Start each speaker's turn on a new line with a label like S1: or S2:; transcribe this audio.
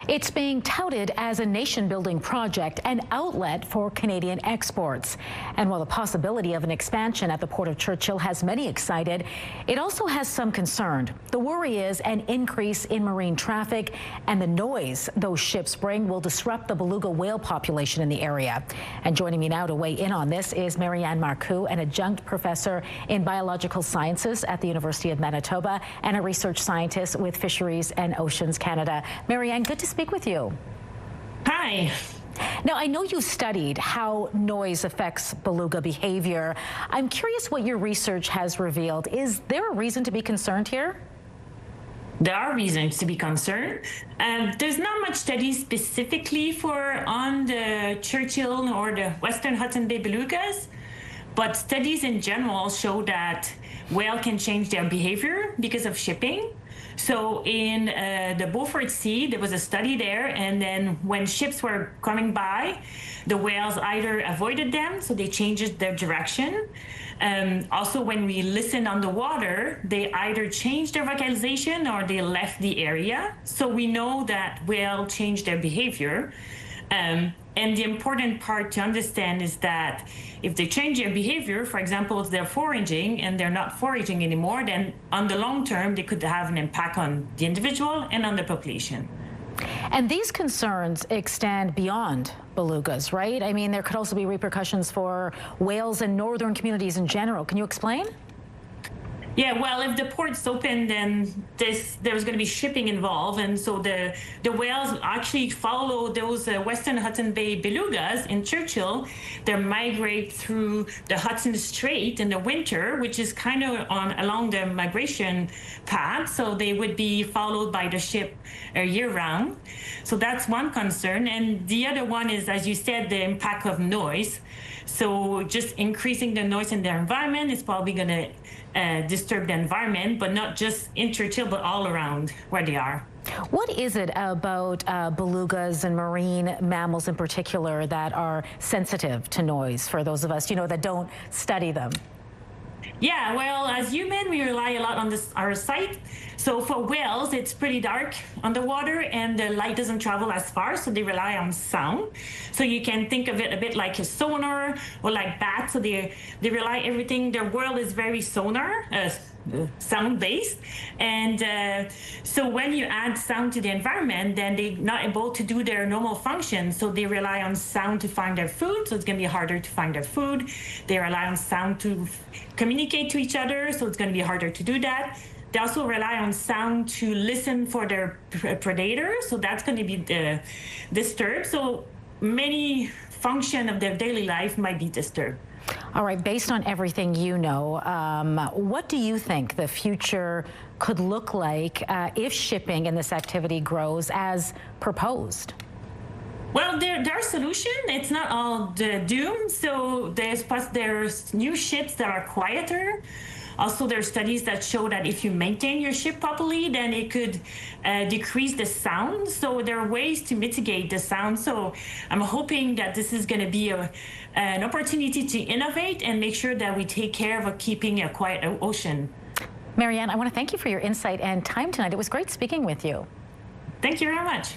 S1: It's being touted as a nation-building project, an outlet for Canadian exports. And while the possibility of an expansion at the Port of Churchill has many excited, it also has some concerned. The worry is an increase in marine traffic, and the noise those ships bring will disrupt the beluga whale population in the area. And joining me now to weigh in on this is Marienne Marcoux, an adjunct professor in biological sciences at the University of Manitoba and a research scientist with Fisheries and Oceans Canada. Marienne, good to speak with you.
S2: Hi.
S1: Now, I know you studied how noise affects beluga behavior. I'm curious what your research has revealed. Is there a reason to be concerned here?
S2: There are reasons to be concerned. There's not much studies specifically on the Churchill or the Western Hudson Bay belugas, but studies in general show that whales can change their behavior because of shipping. So in the Beaufort Sea, there was a study there, and then when ships were coming by, the whales either avoided them, so they changed their direction. Also, when we listen on the water, they either changed their vocalization or they left the area. So we know that whales change their behavior. And the important part to understand is that if they change their behavior, for example, if they're foraging and they're not foraging anymore, then on the long term, they could have an impact on the individual and on the population.
S1: And these concerns extend beyond belugas, right? I mean, there could also be repercussions for whales and northern communities in general. Can you explain?
S2: Yeah, well, if the port's open, then there's going to be shipping involved, and so the whales actually follow those Western Hudson Bay belugas in Churchill. They migrate through the Hudson Strait in the winter, which is kind of along the migration path, so they would be followed by the ship year-round. So that's one concern, and the other one is, as you said, the impact of noise. So just increasing the noise in their environment is probably going to disturb the environment, but not just in Churchill, but all around where they are.
S1: What is it about belugas and marine mammals in particular that are sensitive to noise for those of us, that don't study them?
S2: Yeah, well, as humans, we rely a lot on our sight. So for whales, it's pretty dark underwater and the light doesn't travel as far, so they rely on sound. So you can think of it a bit like a sonar or like bats. So they rely everything. Their world is very sound-based. And so when you add sound to the environment, then they're not able to do their normal function. So they rely on sound to find their food. So it's going to be harder to find their food. They rely on sound to communicate to each other. So it's going to be harder to do that. They also rely on sound to listen for their predators. So that's going to be disturbed. So many functions of their daily life might be disturbed.
S1: All right, based on everything you know, what do you think the future could look like if shipping in this activity grows as proposed?
S2: Well, there are solutions. It's not all doom. So there's new ships that are quieter. Also, there are studies that show that if you maintain your ship properly, then it could decrease the sound. So there are ways to mitigate the sound. So I'm hoping that this is going to be an opportunity to innovate and make sure that we take care of keeping a quiet ocean.
S1: Marienne, I want to thank you for your insight and time tonight. It was great speaking with you.
S2: Thank you very much.